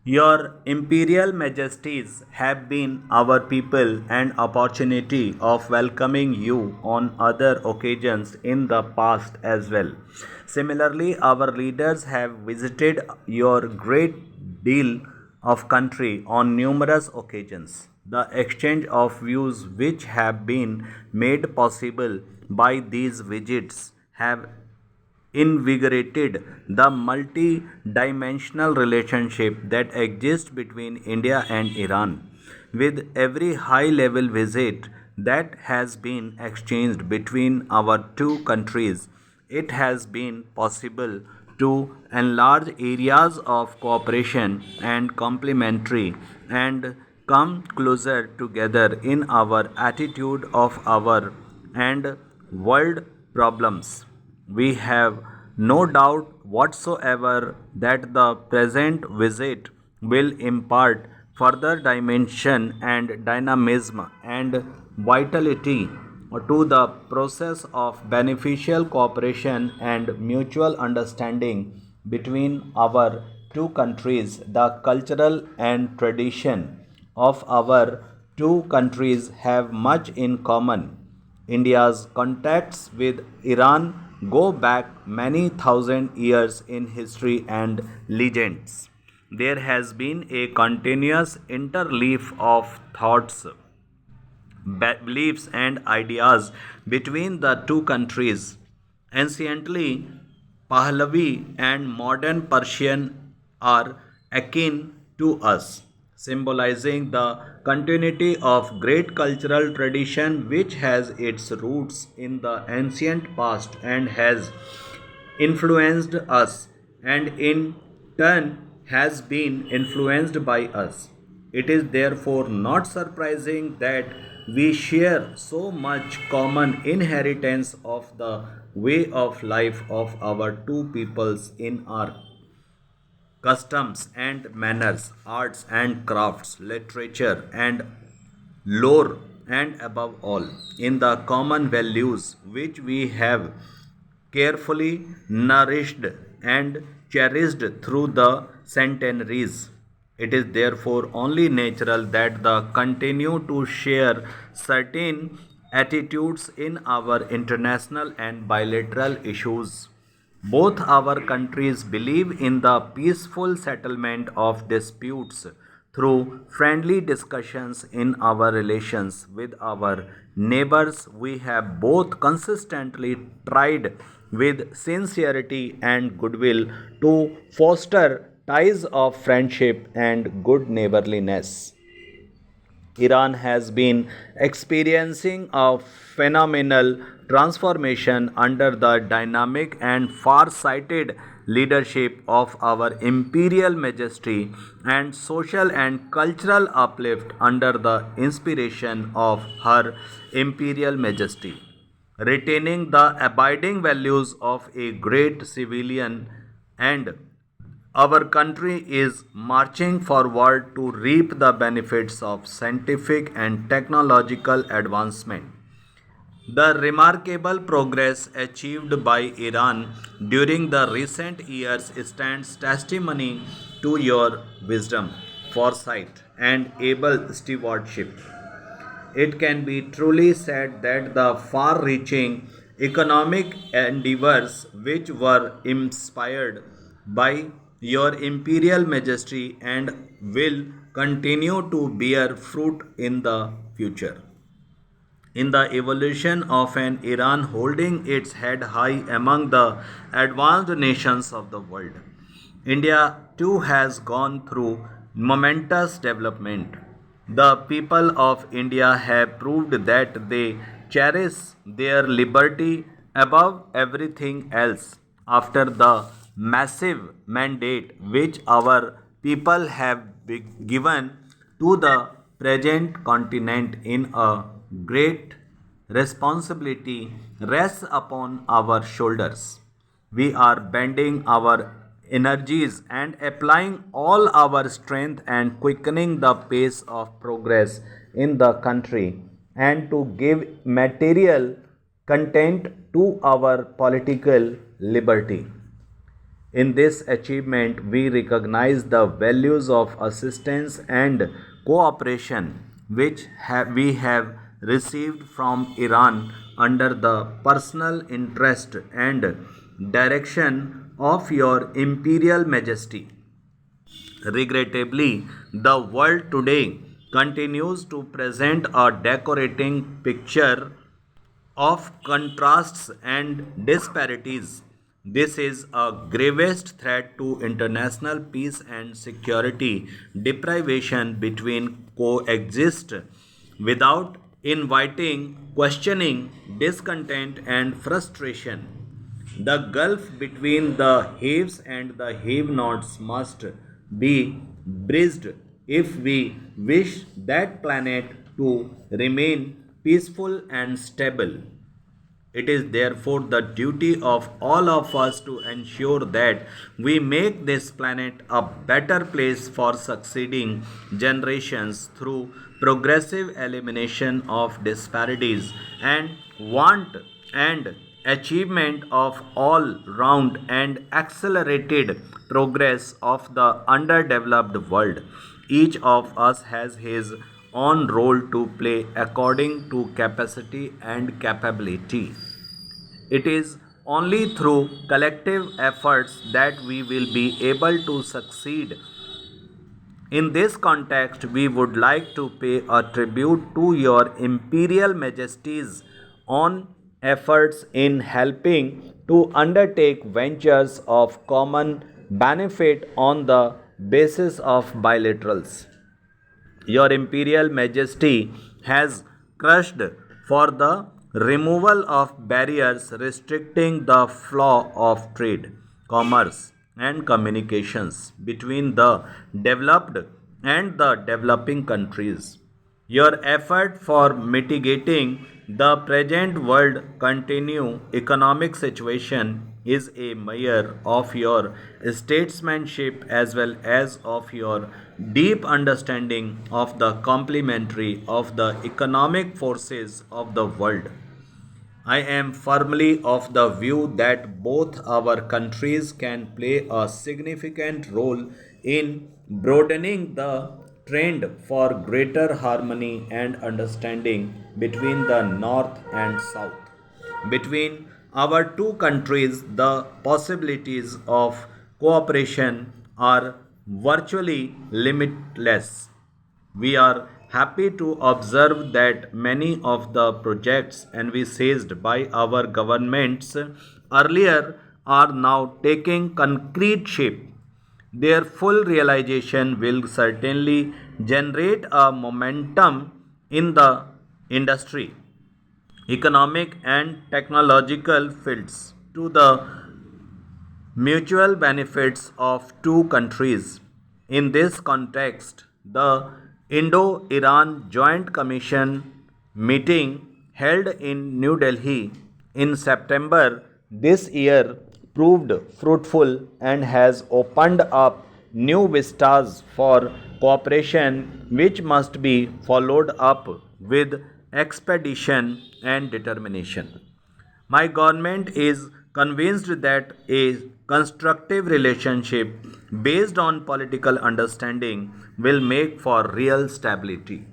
Your Imperial Majesties have been our people and opportunity of welcoming you on other occasions in the past as well. Similarly, our leaders have visited your great deal of country on numerous occasions. The exchange of views which have been made possible by these visits have invigorated the multi dimensional relationship that exists between India and Iran. With every high level visit that has been exchanged between our two countries, it has been possible to enlarge areas of cooperation and complementary and come closer together in our attitude of our and world problems. We have no doubt whatsoever that the present visit will impart further dimension and dynamism and vitality to the process of beneficial cooperation and mutual understanding between our two countries. The cultural and tradition of our two countries have much in common. India's contacts with Iran go back many thousand years in history and legends. There has been a continuous interleaf of thoughts, beliefs, and ideas between the two countries. Anciently, Pahlavi and modern Persian are akin to us, symbolizing the continuity of great cultural tradition which has its roots in the ancient past and has influenced us and in turn has been influenced by us. It is therefore not surprising that we share so much common inheritance of the way of life of our two peoples in our customs and manners, arts and crafts, literature and lore, and above all, in the common values which we have carefully nourished and cherished through the centuries. It is therefore only natural that the continue to share certain attitudes in our international and bilateral issues. Both our countries believe in the peaceful settlement of disputes through friendly discussions in our relations with our neighbors. We have both consistently tried with sincerity and goodwill to foster ties of friendship and good neighborliness. Iran has been experiencing a phenomenal transformation under the dynamic and far sighted leadership of our Imperial Majesty and social and cultural uplift under the inspiration of Her Imperial Majesty. Retaining the abiding values of a great civilian and our country is marching forward to reap the benefits of scientific and technological advancement. The remarkable progress achieved by Iran during the recent years stands testimony to your wisdom, foresight, and able stewardship. It can be truly said that the far reaching economic endeavors which were inspired by your imperial majesty and will continue to bear fruit in the future. In the evolution of an Iran holding its head high among the advanced nations of the world, India too has gone through momentous development. The people of India have proved that they cherish their liberty above everything else after the massive mandate which our people have given to the present continent in a great responsibility rests upon our shoulders. We are bending our energies and applying all our strength and quickening the pace of progress in the country and to give material content to our political liberty. In this achievement, we recognize the values of assistance and cooperation which we have received from Iran under the personal interest and direction of Your Imperial Majesty. Regrettably, the world today continues to present a decorating picture of contrasts and disparities. This is a gravest threat to international peace and security. Deprivation between coexist without inviting questioning, discontent, and frustration. The gulf between the haves and the have nots must be bridged if we wish that planet to remain peaceful and stable. It is therefore the duty of all of us to ensure that we make this planet a better place for succeeding generations through progressive elimination of disparities and want and achievement of all round and accelerated progress of the underdeveloped world. Each of us has his own role to play according to capacity and capability. It is only through collective efforts that we will be able to succeed. In this context, we would like to pay a tribute to Your Imperial Majesty's own efforts in helping to undertake ventures of common benefit on the basis of bilaterals. Your Imperial Majesty has crushed for the removal of barriers restricting the flow of trade, commerce, and communications between the developed and the developing countries. Your effort for mitigating the present world continue economic situation is a measure of your statesmanship as well as of your deep understanding of the complementary of the economic forces of the world. I am firmly of the view that both our countries can play a significant role in broadening the trend for greater harmony and understanding between the North and South. Between our two countries, the possibilities of cooperation are virtually limitless. We are happy to observe that many of the projects envisaged by our governments earlier are now taking concrete shape. Their full realization will certainly generate a momentum in the industry, economic, and technological fields to the mutual benefits of two countries. In this context, the Indo Iran Joint Commission meeting held in New Delhi in September this year proved fruitful and has opened up new vistas for cooperation which must be followed up with expedition and determination. My government is convinced that a constructive relationship based on political understanding will make for real stability.